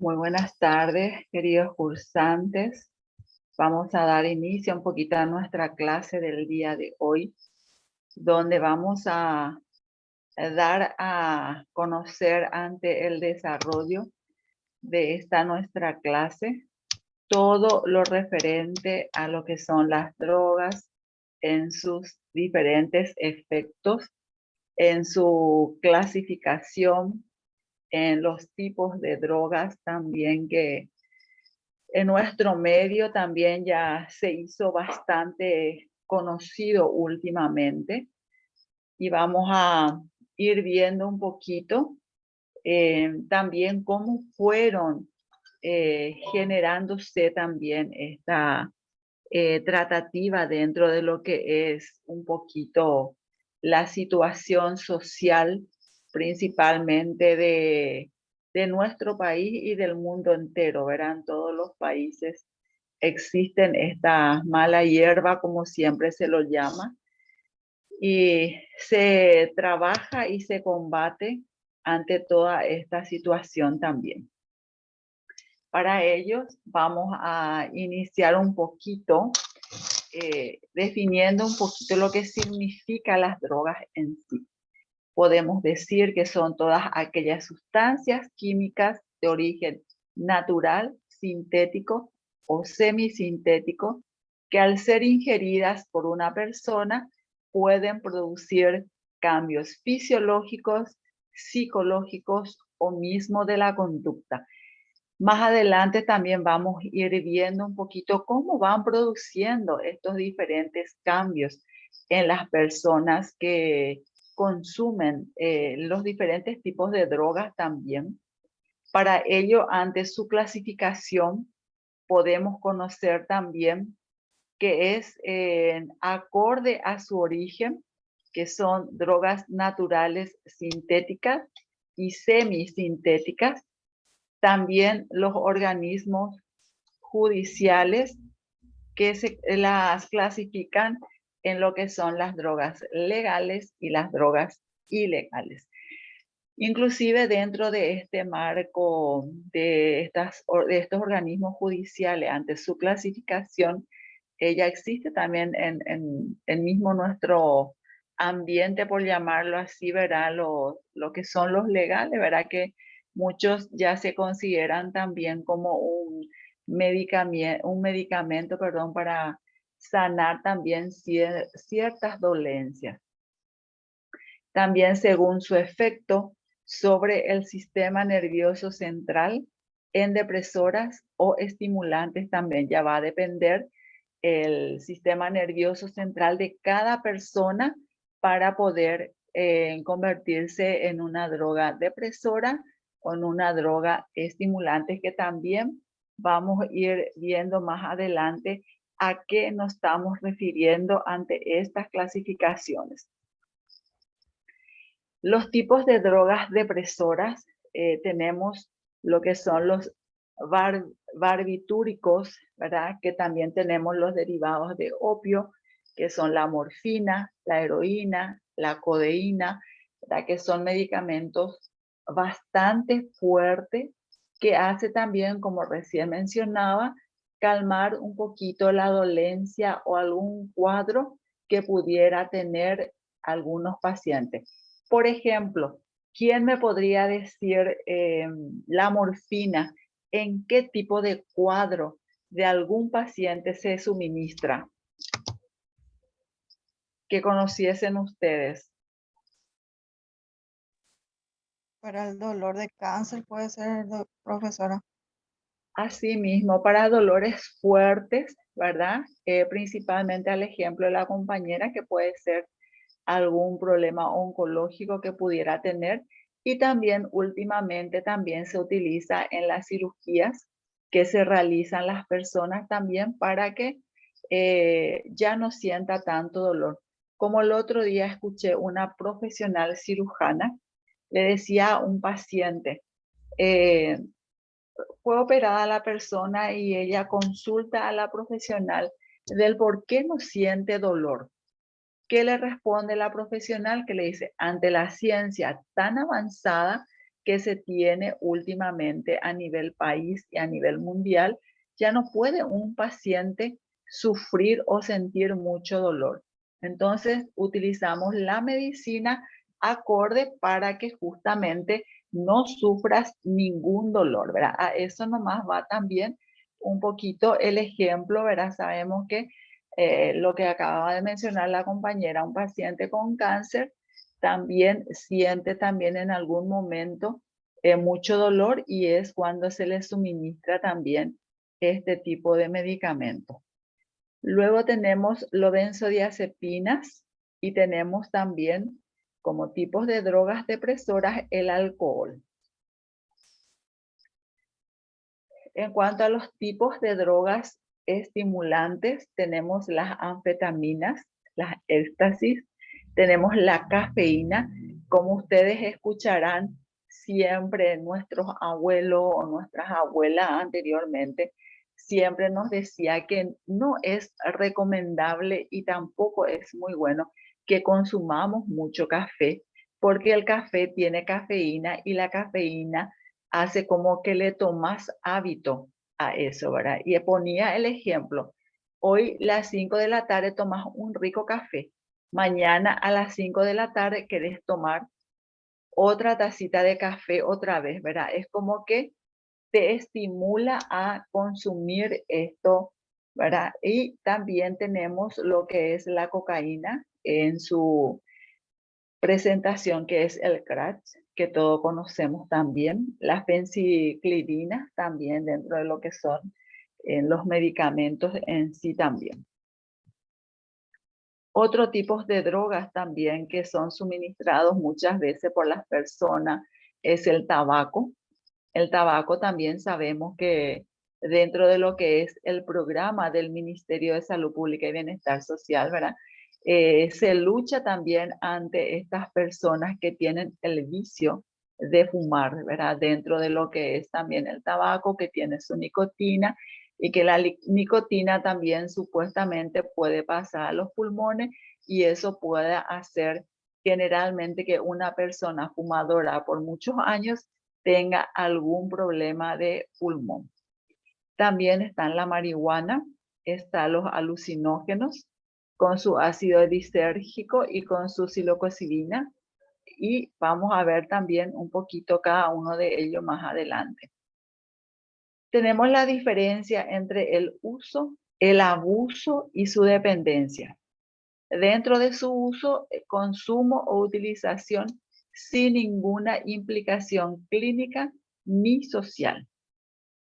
Muy buenas tardes, queridos cursantes. Vamos a dar inicio un poquito a nuestra clase del día de hoy, donde vamos a dar a conocer ante el desarrollo de esta nuestra clase todo lo referente a lo que son las drogas en sus diferentes efectos, en su clasificación, en los tipos de drogas también que en nuestro medio también ya se hizo bastante conocido últimamente y vamos a ir viendo un poquito también cómo fueron generándose también esta tratativa dentro de lo que es un poquito la situación social, principalmente de nuestro país y del mundo entero. Verán, todos los países existen esta mala hierba, como siempre se lo llama, y se trabaja y se combate ante toda esta situación también. Para ellos vamos a iniciar un poquito definiendo un poquito lo que significa las drogas en sí. Podemos decir que son todas aquellas sustancias químicas de origen natural, sintético o semisintético que al ser ingeridas por una persona pueden producir cambios fisiológicos, psicológicos o mismo de la conducta. Más adelante también vamos a ir viendo un poquito cómo van produciendo estos diferentes cambios en las personas que consumen los diferentes tipos de drogas también. Para ello, ante su clasificación, podemos conocer también que es acorde a su origen, que son drogas naturales sintéticas y semisintéticas. También los organismos judiciales que las clasifican en lo que son las drogas legales y las drogas ilegales. Inclusive dentro de este marco de estos organismos judiciales, ante su clasificación, ella existe también en mismo nuestro ambiente, por llamarlo así, verá lo que son los legales, verá que muchos ya se consideran también como un medicamento, perdón, para sanar también ciertas dolencias. También según su efecto sobre el sistema nervioso central en depresoras o estimulantes también ya va a depender el sistema nervioso central de cada persona para poder convertirse en una droga depresora o en una droga estimulante, que también vamos a ir viendo más adelante a qué nos estamos refiriendo ante estas clasificaciones. Los tipos de drogas depresoras, tenemos lo que son los barbitúricos, ¿verdad? Que también tenemos los derivados de opio, que son la morfina, la heroína, la codeína, ¿verdad? Que son medicamentos bastante fuertes que hace también, como recién mencionaba, calmar un poquito la dolencia o algún cuadro que pudiera tener algunos pacientes. Por ejemplo, ¿quién me podría decir la morfina, en qué tipo de cuadro de algún paciente se suministra? Que conociesen ustedes. Para el dolor de cáncer puede ser, profesora. Asimismo, para dolores fuertes, ¿verdad? Principalmente al ejemplo de la compañera, que puede ser algún problema oncológico que pudiera tener, y también últimamente también se utiliza en las cirugías que se realizan las personas también para que ya no sienta tanto dolor. Como el otro día escuché una profesional cirujana, le decía a un paciente, fue operada la persona y ella consulta a la profesional del por qué no siente dolor. ¿Qué le responde la profesional? Que le dice, ante la ciencia tan avanzada, que se tiene últimamente a nivel país y a nivel mundial, ya no puede un paciente sufrir o sentir mucho dolor. Entonces, utilizamos la medicina acorde para que justamente no sufras ningún dolor, ¿verdad? A eso nomás va también un poquito el ejemplo, ¿verdad? Sabemos que lo que acababa de mencionar la compañera, un paciente con cáncer también siente también en algún momento mucho dolor y es cuando se le suministra también este tipo de medicamento. Luego tenemos los benzodiazepinas y tenemos también como tipos de drogas depresoras el alcohol. En cuanto a los tipos de drogas estimulantes, tenemos las anfetaminas, las éxtasis, tenemos la cafeína. Como ustedes escucharán, siempre nuestros abuelos o nuestras abuelas anteriormente siempre nos decía que no es recomendable y tampoco es muy bueno que consumamos mucho café, porque el café tiene cafeína y la cafeína hace como que le tomas hábito a eso, ¿verdad? Y ponía el ejemplo, hoy a las 5 de la tarde tomas un rico café, mañana a las 5 de la tarde querés tomar otra tacita de café otra vez, ¿verdad? Es como que te estimula a consumir esto, ¿verdad? Y también tenemos lo que es la cocaína en su presentación, que es el crack, que todos conocemos también, las fenciclidina también dentro de lo que son los medicamentos en sí también. Otro tipo de drogas también que son suministrados muchas veces por las personas es el tabaco. El tabaco también sabemos que dentro de lo que es el programa del Ministerio de Salud Pública y Bienestar Social, ¿verdad? Se lucha también ante estas personas que tienen el vicio de fumar, ¿verdad? Dentro de lo que es también el tabaco, que tiene su nicotina y que la nicotina también supuestamente puede pasar a los pulmones y eso puede hacer generalmente que una persona fumadora por muchos años tenga algún problema de pulmón. También están la marihuana, están los alucinógenos con su ácido lisérgico y con su psilocibina. Y vamos a ver también un poquito cada uno de ellos más adelante. Tenemos la diferencia entre el uso, el abuso y su dependencia. Dentro de su uso, consumo o utilización sin ninguna implicación clínica ni social.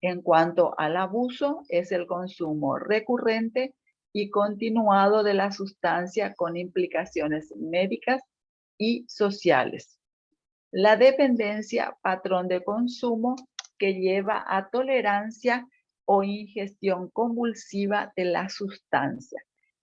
En cuanto al abuso, es el consumo recurrente y continuado de la sustancia con implicaciones médicas y sociales. La dependencia, patrón de consumo que lleva a tolerancia o ingestión convulsiva de la sustancia.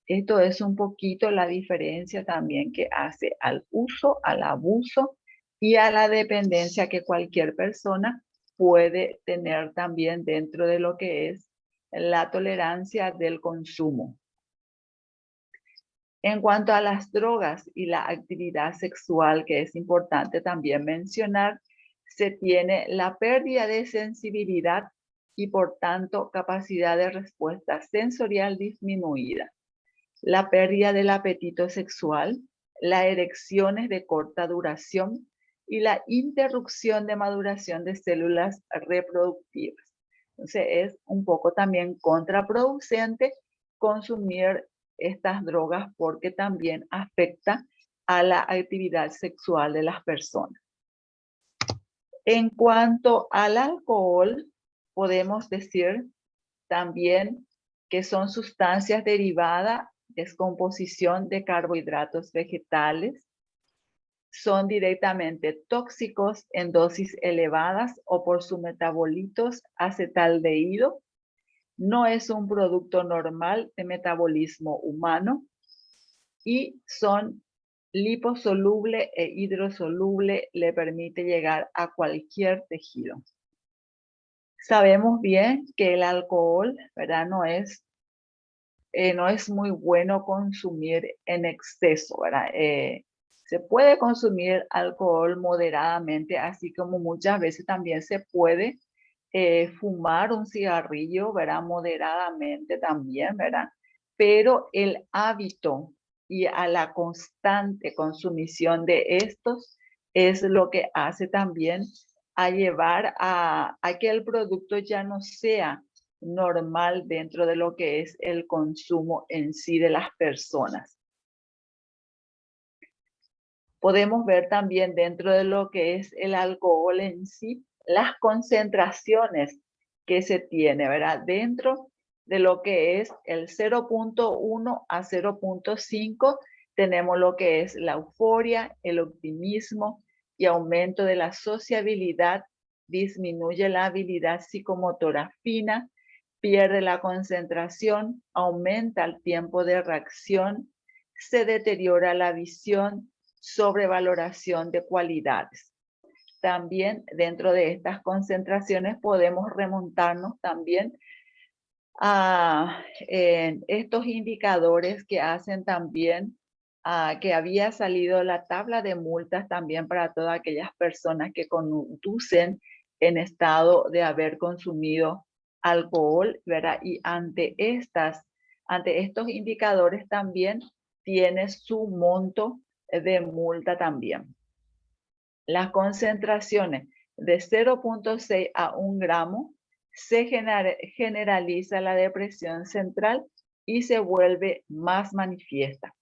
Esto es un poquito la diferencia también que hace al uso, al abuso y a la dependencia que cualquier persona puede tener también dentro de lo que es la tolerancia del consumo. En cuanto a las drogas y la actividad sexual, que es importante también mencionar, se tiene la pérdida de sensibilidad y por tanto capacidad de respuesta sensorial disminuida, la pérdida del apetito sexual, las erecciones de corta duración y la interrupción de maduración de células reproductivas. Entonces es un poco también contraproducente consumir estas drogas porque también afecta a la actividad sexual de las personas. En cuanto al alcohol, podemos decir también que son sustancias derivadas, descomposición de carbohidratos vegetales, son directamente tóxicos en dosis elevadas o por sus metabolitos acetaldehído. No es un producto normal de metabolismo humano y son liposoluble e hidrosoluble, le permite llegar a cualquier tejido. Sabemos bien que el alcohol, ¿verdad? No es muy bueno consumir en exceso, ¿verdad? Se puede consumir alcohol moderadamente, así como muchas veces también se puede fumar un cigarrillo, ¿verdad? Moderadamente también, ¿verdad? Pero el hábito y a la constante consumición de estos es lo que hace también a llevar a que el producto ya no sea normal dentro de lo que es el consumo en sí de las personas. Podemos ver también dentro de lo que es el alcohol en sí, las concentraciones que se tiene, ¿verdad? Dentro de lo que es el 0.1 a 0.5, tenemos lo que es la euforia, el optimismo y aumento de la sociabilidad, disminuye la habilidad psicomotora fina, pierde la concentración, aumenta el tiempo de reacción, se deteriora la visión, sobrevaloración de cualidades. También dentro de estas concentraciones podemos remontarnos también a estos indicadores que hacen también que había salido la tabla de multas también para todas aquellas personas que conducen en estado de haber consumido alcohol, ¿verdad? Y ante estos indicadores también tiene su monto de multa también. Las concentraciones de 0.6 a 1 gramo se generaliza la depresión central y se vuelve más manifiesta.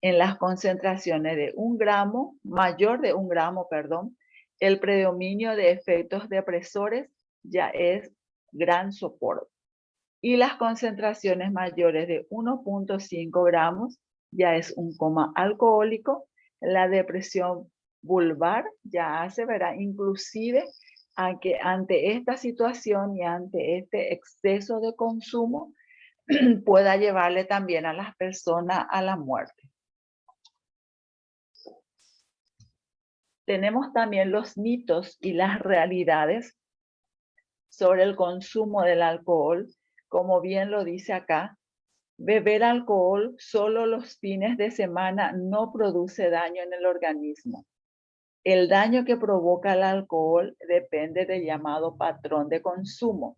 En las concentraciones de 1 gramo, mayor de 1 gramo, perdón, el predominio de efectos depresores ya es gran soporte. Y las concentraciones mayores de 1.5 gramos ya es un coma alcohólico. La depresión vulvar ya hace, ¿verdad? Inclusive ante esta situación y ante este exceso de consumo pueda llevarle también a las personas a la muerte. Tenemos también los mitos y las realidades sobre el consumo del alcohol, como bien lo dice acá. Beber alcohol solo los fines de semana no produce daño en el organismo. El daño que provoca el alcohol depende del llamado patrón de consumo.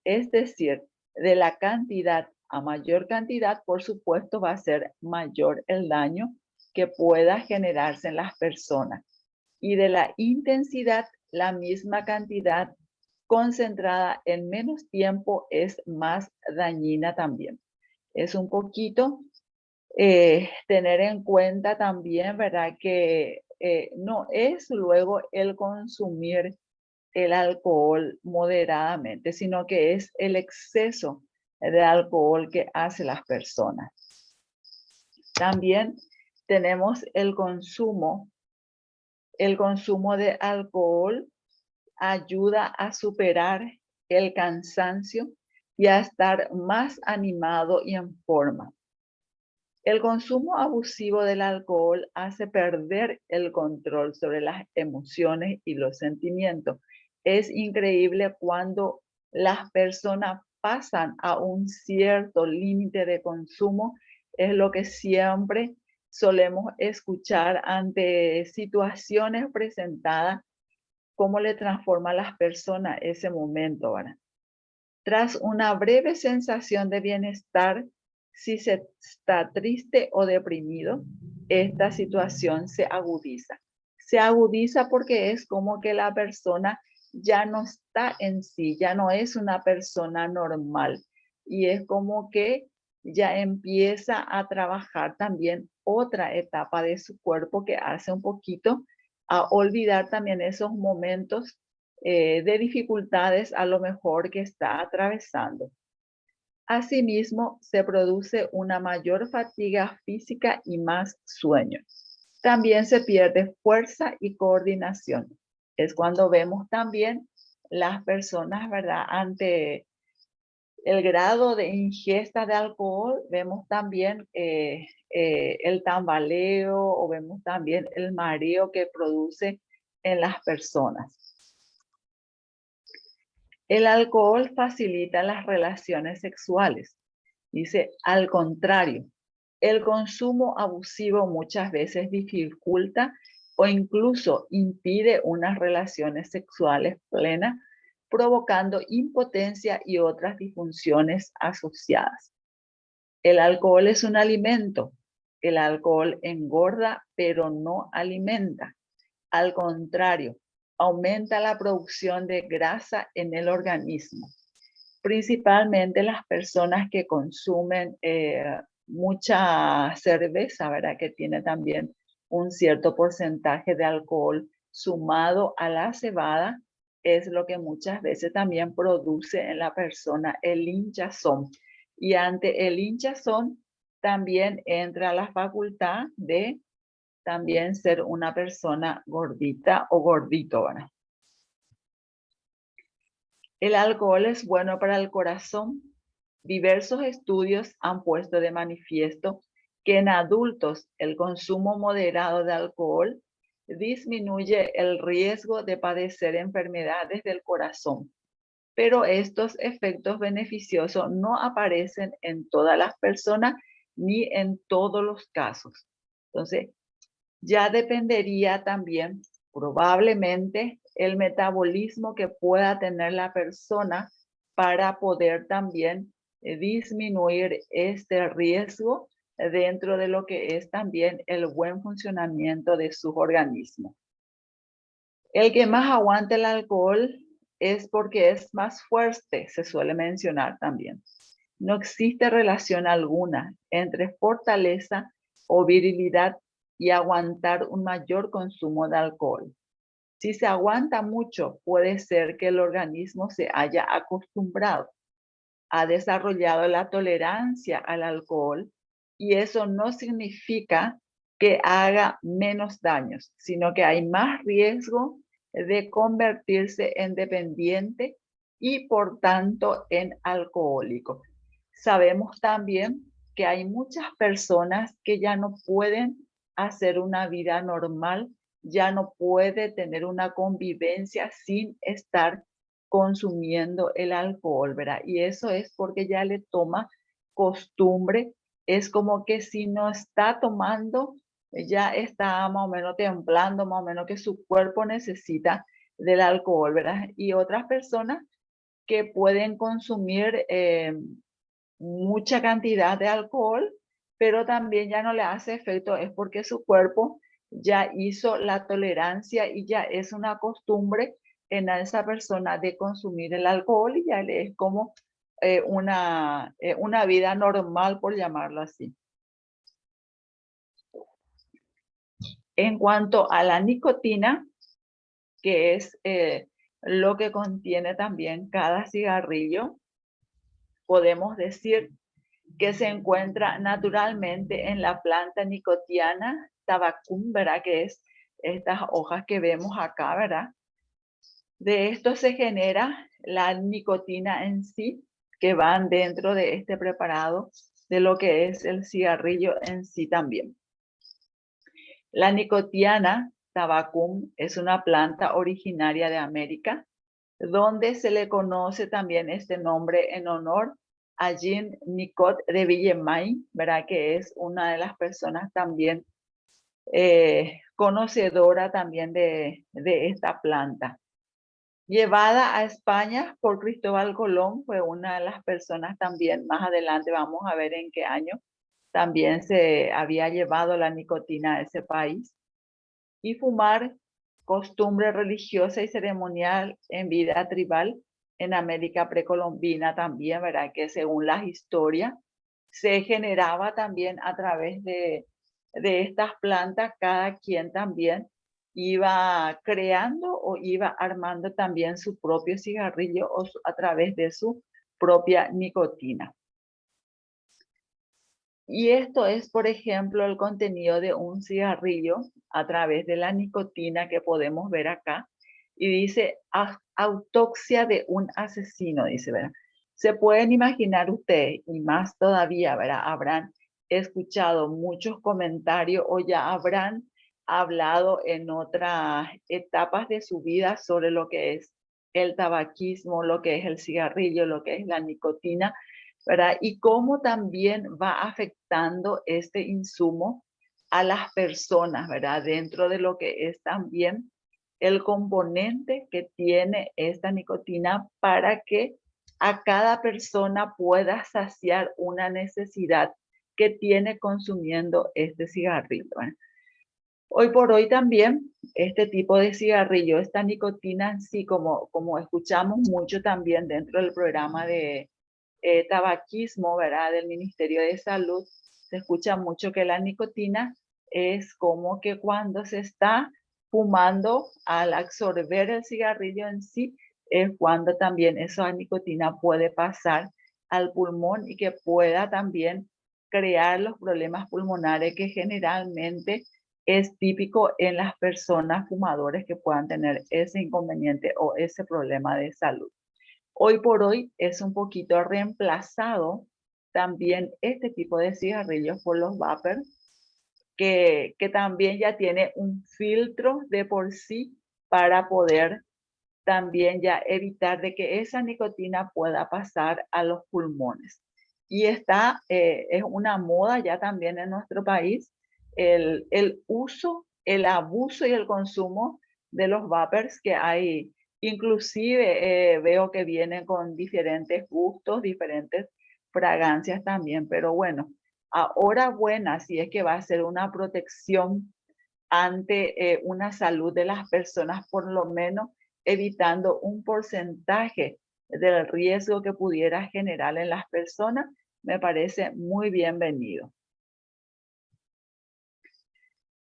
Es decir, de la cantidad a mayor cantidad, por supuesto, va a ser mayor el daño que pueda generarse en las personas. Y de la intensidad, la misma cantidad concentrada en menos tiempo es más dañina también. Es un poquito tener en cuenta también, ¿verdad? Que no es luego el consumir el alcohol moderadamente, sino que es el exceso de alcohol que hace las personas. También tenemos el consumo de alcohol ayuda a superar el cansancio y a estar más animado y en forma. El consumo abusivo del alcohol hace perder el control sobre las emociones y los sentimientos. Es increíble cuando las personas pasan a un cierto límite de consumo, es lo que siempre solemos escuchar ante situaciones presentadas, cómo le transforma a las personas ese momento, ¿verdad? Tras una breve sensación de bienestar, si se está triste o deprimido, esta situación se agudiza. Se agudiza porque es como que la persona ya no está en sí, ya no es una persona normal. Y es como que ya empieza a trabajar también otra etapa de su cuerpo que hace un poquito a olvidar también esos momentos de dificultades a lo mejor que está atravesando. Asimismo, se produce una mayor fatiga física y más sueño. También se pierde fuerza y coordinación. Es cuando vemos también las personas, ¿verdad? Ante el grado de ingesta de alcohol, vemos también el tambaleo o vemos también el mareo que produce en las personas. El alcohol facilita las relaciones sexuales. Dice, al contrario, El consumo abusivo muchas veces dificulta o incluso impide unas relaciones sexuales plenas, provocando impotencia y otras disfunciones asociadas. El alcohol es un alimento. El alcohol engorda, pero no alimenta. Al contrario, aumenta la producción de grasa en el organismo. Principalmente las personas que consumen mucha cerveza, ¿verdad? Que tiene también un cierto porcentaje de alcohol sumado a la cebada, es lo que muchas veces también produce en la persona el hinchazón. Y ante el hinchazón también entra la facultad de también ser una persona gordita o gordito, ¿verdad? El alcohol es bueno para el corazón. Diversos estudios han puesto de manifiesto que en adultos el consumo moderado de alcohol disminuye el riesgo de padecer enfermedades del corazón, pero estos efectos beneficiosos no aparecen en todas las personas ni en todos los casos. Entonces, ya dependería también probablemente el metabolismo que pueda tener la persona para poder también disminuir este riesgo dentro de lo que es también el buen funcionamiento de su organismo. El que más aguanta el alcohol es porque es más fuerte, se suele mencionar también. No existe relación alguna entre fortaleza o virilidad y aguantar un mayor consumo de alcohol. Si se aguanta mucho, puede ser que el organismo se haya acostumbrado, ha desarrollado la tolerancia al alcohol y eso no significa que haga menos daños, sino que hay más riesgo de convertirse en dependiente y por tanto en alcohólico. Sabemos también que hay muchas personas que ya no pueden hacer una vida normal, ya no puede tener una convivencia sin estar consumiendo el alcohol, ¿verdad? Y eso es porque ya le toma costumbre, es como que si no está tomando, ya está más o menos temblando, más o menos que su cuerpo necesita del alcohol, ¿verdad? Y otras personas que pueden consumir mucha cantidad de alcohol, pero también ya no le hace efecto, es porque su cuerpo ya hizo la tolerancia y ya es una costumbre en esa persona de consumir el alcohol y ya le es como una vida normal, por llamarlo así. En cuanto a la nicotina, que es lo que contiene también cada cigarrillo, podemos decir que se encuentra naturalmente en la planta nicotiana tabacum, ¿verdad? Que es estas hojas que vemos acá, ¿verdad? De esto se genera la nicotina en sí, que van dentro de este preparado de lo que es el cigarrillo en sí también. La nicotiana tabacum es una planta originaria de América, donde se le conoce también este nombre en honor a Jean Nicot de Villemain, ¿verdad? Que es una de las personas también conocedora también de esta planta. Llevada a España por Cristóbal Colón, fue una de las personas también, más adelante vamos a ver en qué año, también se había llevado la nicotina a ese país. Y fumar, costumbre religiosa y ceremonial en vida tribal en América precolombina también, ¿verdad? Que según las historias se generaba también a través de estas plantas, cada quien también iba creando o iba armando también su propio cigarrillo o a través de su propia nicotina. Y esto es, por ejemplo, el contenido de un cigarrillo a través de la nicotina que podemos ver acá. Y dice autopsia de un asesino, dice, ¿verdad? Se pueden imaginar ustedes, y más todavía, ¿verdad? Habrán escuchado muchos comentarios o ya habrán hablado en otras etapas de su vida sobre lo que es el tabaquismo, lo que es el cigarrillo, lo que es la nicotina, ¿verdad? Y cómo también va afectando este insumo a las personas, ¿verdad? Dentro de lo que es también el componente que tiene esta nicotina para que a cada persona pueda saciar una necesidad que tiene consumiendo este cigarrillo, ¿verdad? Hoy por hoy también este tipo de cigarrillo, esta nicotina en sí, como escuchamos mucho también dentro del programa de tabaquismo, ¿verdad? Del Ministerio de Salud, se escucha mucho que la nicotina es como que cuando se está fumando, al absorber el cigarrillo en sí, es cuando también esa nicotina puede pasar al pulmón y que pueda también crear los problemas pulmonares que generalmente es típico en las personas fumadores que puedan tener ese inconveniente o ese problema de salud. Hoy por hoy es un poquito reemplazado también este tipo de cigarrillos por los vapor, que también ya tiene un filtro de por sí para poder también ya evitar de que esa nicotina pueda pasar a los pulmones. Y es una moda ya también en nuestro país el uso, el abuso y el consumo de los vapers que hay. Inclusive veo que vienen con diferentes gustos, diferentes fragancias también, pero bueno, ahora buena, si es que va a ser una protección ante una salud de las personas, por lo menos evitando un porcentaje del riesgo que pudiera generar en las personas, me parece muy bienvenido.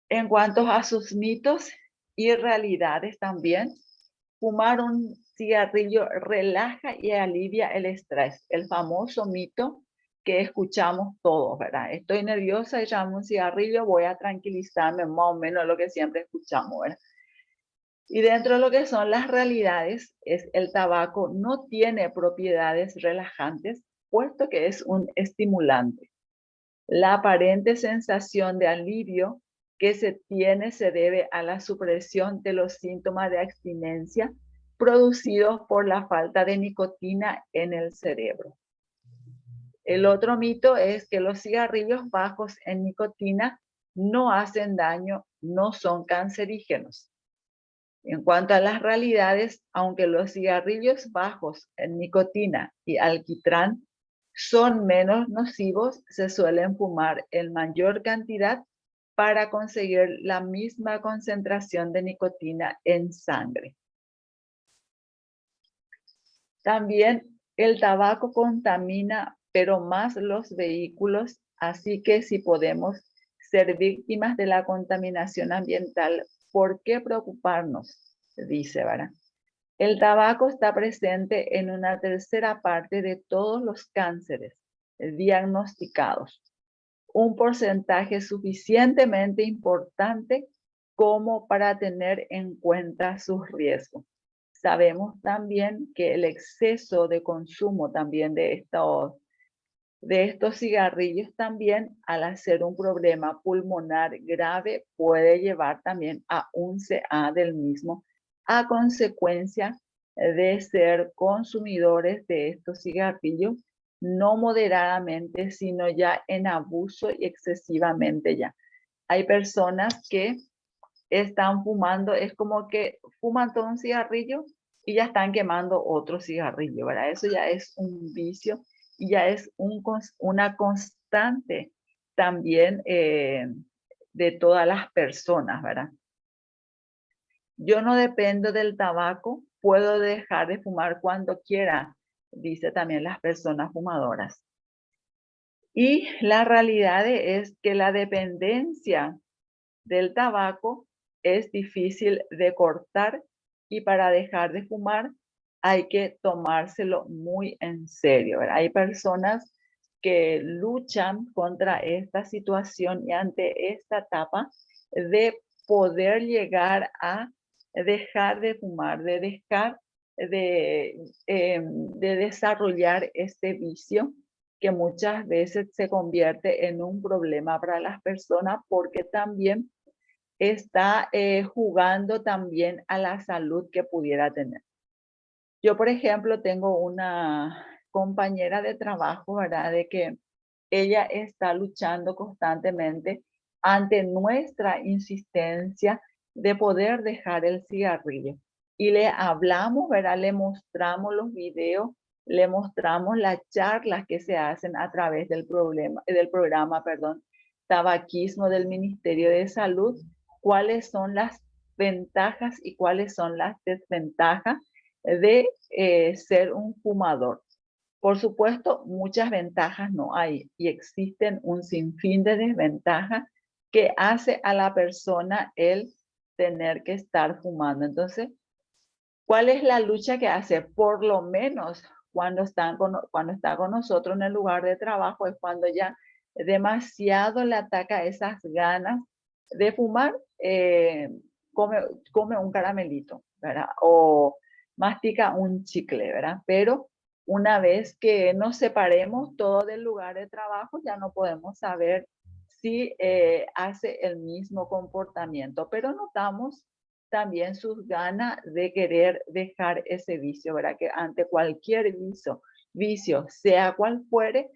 En cuanto a sus mitos y realidades también, fumar un cigarrillo relaja y alivia el estrés, el famoso mito que escuchamos todos, ¿verdad? Estoy nerviosa y llamo un cigarrillo, voy a tranquilizarme, más o menos lo que siempre escuchamos, ¿verdad? Y dentro de lo que son las realidades, es el tabaco no tiene propiedades relajantes, puesto que es un estimulante. La aparente sensación de alivio que se tiene se debe a la supresión de los síntomas de abstinencia producidos por la falta de nicotina en el cerebro. El otro mito es que los cigarrillos bajos en nicotina no hacen daño, no son cancerígenos. En cuanto a las realidades, aunque los cigarrillos bajos en nicotina y alquitrán son menos nocivos, se suelen fumar en mayor cantidad para conseguir la misma concentración de nicotina en sangre. También el tabaco contamina, pero más los vehículos, así que si podemos ser víctimas de la contaminación ambiental, ¿por qué preocuparnos? Dice, ¿verdad? El tabaco está presente en una tercera parte de todos los cánceres diagnosticados, un porcentaje suficientemente importante como para tener en cuenta sus riesgos. Sabemos también que el exceso de consumo también de estos cigarrillos también, al hacer un problema pulmonar grave, puede llevar también a un CA del mismo a consecuencia de ser consumidores de estos cigarrillos, no moderadamente, sino ya en abuso y excesivamente ya. Hay personas que están fumando, es como que fuman todo un cigarrillo y ya están quemando otro cigarrillo, ¿verdad? Eso ya es un vicio y ya es una constante también de todas las personas, ¿verdad? Yo no dependo del tabaco, puedo dejar de fumar cuando quiera, dice también las personas fumadoras. Y la realidad es que la dependencia del tabaco es difícil de cortar y para dejar de fumar hay que tomárselo muy en serio, ¿verdad? Hay personas que luchan contra esta situación y ante esta etapa de poder llegar a dejar de fumar, de dejar de desarrollar este vicio que muchas veces se convierte en un problema para las personas porque también está jugando también a la salud que pudiera tener. Yo, por ejemplo, tengo una compañera de trabajo, ¿verdad? De que ella está luchando constantemente ante nuestra insistencia de poder dejar el cigarrillo. Y le hablamos, ¿verdad? Le mostramos los videos, le mostramos las charlas que se hacen a través del programa, perdón, tabaquismo del Ministerio de Salud, cuáles son las ventajas y cuáles son las desventajas de ser un fumador. Por supuesto, muchas ventajas no hay y existen un sinfín de desventajas que hace a la persona el tener que estar fumando. Entonces, ¿cuál es la lucha que hace? Por lo menos cuando está con nosotros en el lugar de trabajo es cuando ya demasiado le ataca esas ganas de fumar, come un caramelito, ¿verdad? O mastica un chicle, ¿verdad? Pero una vez que nos separemos todo del lugar de trabajo, ya no podemos saber si hace el mismo comportamiento, pero notamos también sus ganas de querer dejar ese vicio, ¿verdad? Que ante cualquier vicio, sea cual fuere,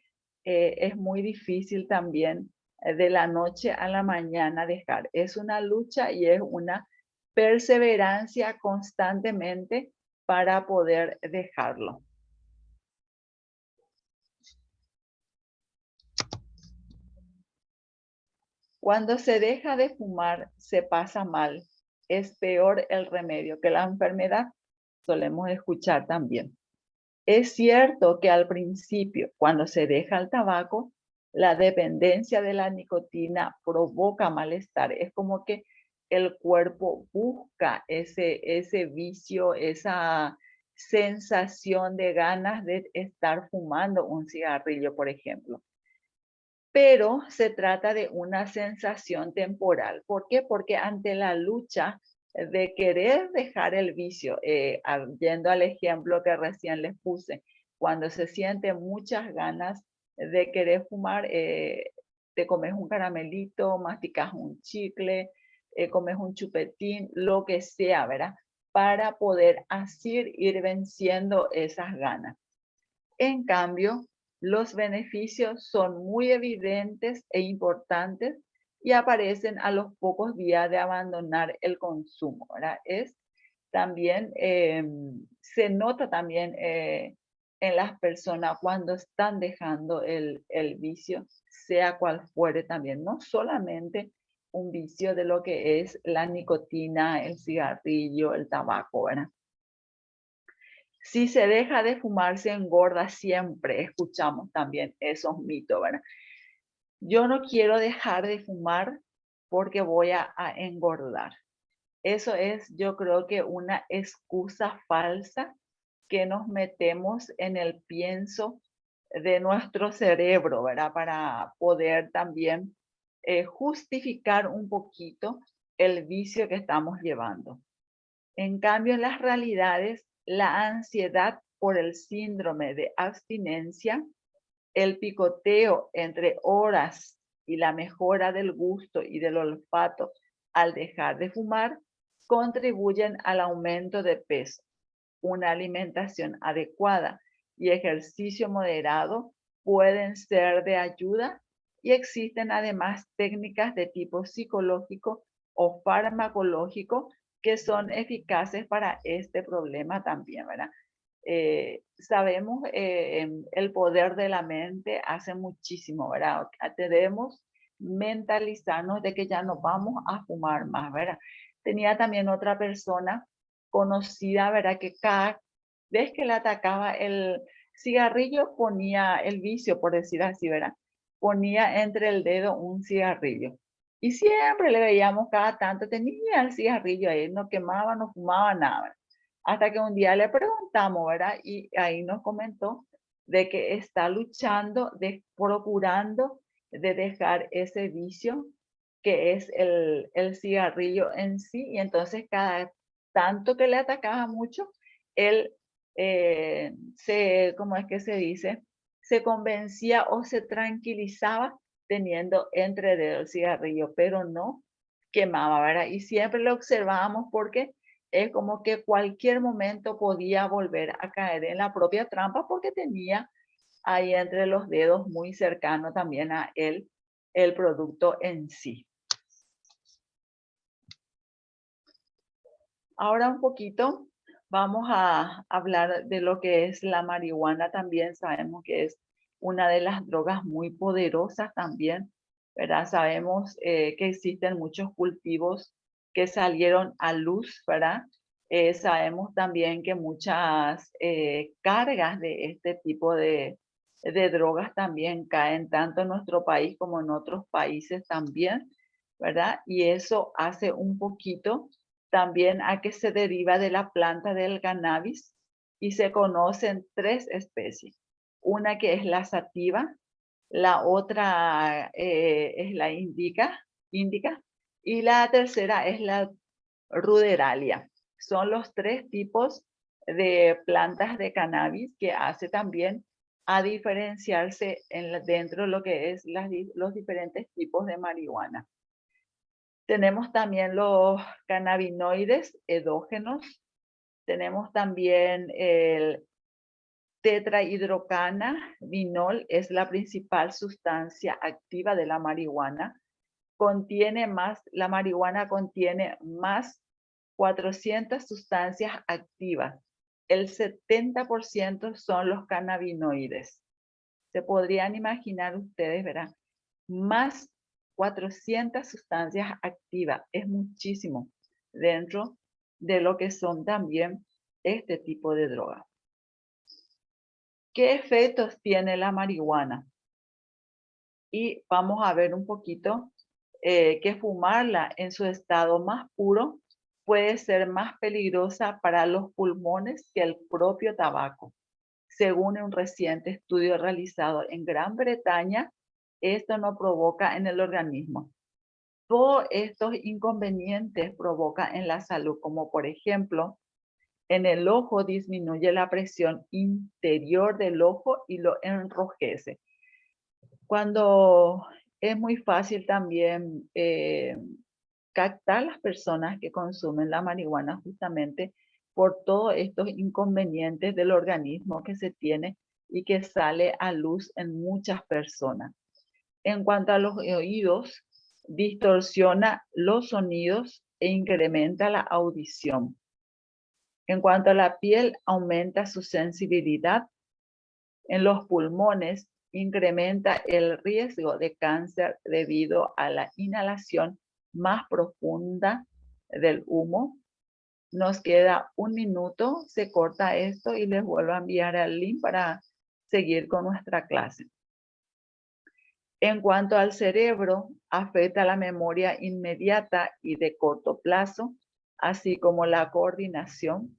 es muy difícil también de la noche a la mañana dejar. Es una lucha y es una perseverancia constantemente para poder dejarlo. Cuando se deja de fumar, se pasa mal. Es peor el remedio que la enfermedad. Solemos escuchar también. Es cierto que al principio, cuando se deja el tabaco, la dependencia de la nicotina provoca malestar. Es como que el cuerpo busca ese vicio, esa sensación de ganas de estar fumando un cigarrillo, por ejemplo. Pero se trata de una sensación temporal. ¿Por qué? Porque ante la lucha de querer dejar el vicio, yendo al ejemplo que recién les puse, cuando se sienten muchas ganas de querer fumar, te comes un caramelito, masticas un chicle, comes un chupetín, lo que sea, ¿verdad? Para poder así ir venciendo esas ganas. En cambio, los beneficios son muy evidentes e importantes y aparecen a los pocos días de abandonar el consumo, ¿verdad? También, se nota también en las personas cuando están dejando el vicio, sea cual fuere también, no solamente un vicio de lo que es la nicotina, el cigarrillo, el tabaco, ¿verdad? Si se deja de fumar, se engorda siempre. Escuchamos también esos mitos, ¿verdad? Yo no quiero dejar de fumar porque voy a engordar. Eso es, yo creo que una excusa falsa que nos metemos en el pienso de nuestro cerebro, ¿verdad? Para poder también justificar un poquito el vicio que estamos llevando. En cambio, en las realidades, la ansiedad por el síndrome de abstinencia, el picoteo entre horas y la mejora del gusto y del olfato al dejar de fumar contribuyen al aumento de peso. Una alimentación adecuada y ejercicio moderado pueden ser de ayuda y existen además técnicas de tipo psicológico o farmacológico que son eficaces para este problema también, ¿verdad? Sabemos el poder de la mente hace muchísimo, ¿verdad? Debemos mentalizarnos de que ya no vamos a fumar más, ¿verdad? Tenía también otra persona conocida, ¿verdad? Que cada vez que le atacaba el cigarrillo ponía el vicio, por decir así, ¿verdad? Ponía entre el dedo un cigarrillo. Y siempre le veíamos cada tanto, tenía el cigarrillo ahí, no quemaba, no fumaba nada. Hasta que un día le preguntamos, ¿verdad? Y ahí nos comentó de que está luchando, procurando de dejar ese vicio que es el cigarrillo en sí. Y entonces cada tanto que le atacaba mucho, él ¿cómo es que se dice? Se convencía o se tranquilizaba teniendo entre dedos el cigarrillo, pero no quemaba, ¿verdad? Y siempre lo observábamos porque es como que cualquier momento podía volver a caer en la propia trampa porque tenía ahí entre los dedos muy cercano también a él el producto en sí. Ahora un poquito vamos a hablar de lo que es la marihuana también. Sabemos que es una de las drogas muy poderosas también, ¿verdad? Sabemos que existen muchos cultivos que salieron a luz, ¿verdad? Sabemos también que muchas cargas de este tipo de drogas también caen tanto en nuestro país como en otros países también, ¿verdad? Y eso hace un poquito también a que se deriva de la planta del cannabis y se conocen tres especies. Una que es la sativa, la otra es la índica y la tercera es la ruderalia. Son los tres tipos de plantas de cannabis que hace también a diferenciarse dentro de lo que es los diferentes tipos de marihuana. Tenemos también los cannabinoides endógenos, tenemos también el tetrahidrocannabinol, es la principal sustancia activa de la marihuana. La marihuana contiene más 400 sustancias activas. El 70% son los cannabinoides. Se podrían imaginar ustedes, ¿verdad? Más 400 sustancias activas, es muchísimo dentro de lo que son también este tipo de drogas. ¿Qué efectos tiene la marihuana? Y vamos a ver un poquito que fumarla en su estado más puro puede ser más peligrosa para los pulmones que el propio tabaco. Según un reciente estudio realizado en Gran Bretaña, esto no provoca en el organismo todos estos inconvenientes provoca en la salud, como por ejemplo, en el ojo disminuye la presión interior del ojo y lo enrojece. Cuando es muy fácil también captar las personas que consumen la marihuana justamente por todos estos inconvenientes del organismo que se tiene y que sale a luz en muchas personas. En cuanto a los oídos, distorsiona los sonidos e incrementa la audición. En cuanto a la piel, aumenta su sensibilidad. En los pulmones, incrementa el riesgo de cáncer debido a la inhalación más profunda del humo. Nos queda un minuto, se corta esto y les vuelvo a enviar el link para seguir con nuestra clase. En cuanto al cerebro, afecta la memoria inmediata y de corto plazo, así como la coordinación.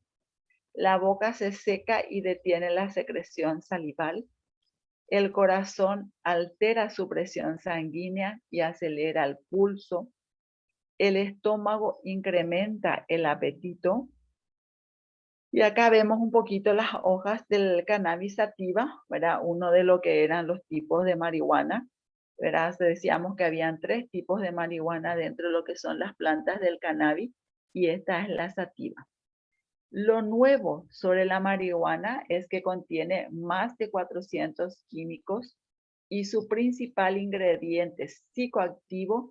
La boca se seca y detiene la secreción salival. El corazón altera su presión sanguínea y acelera el pulso. El estómago incrementa el apetito. Y acá vemos un poquito las hojas del cannabis sativa, ¿verdad? Uno de lo que eran los tipos de marihuana, ¿verdad? Decíamos que habían tres tipos de marihuana dentro de lo que son las plantas del cannabis y esta es la sativa. Lo nuevo sobre la marihuana es que contiene más de 400 químicos y su principal ingrediente psicoactivo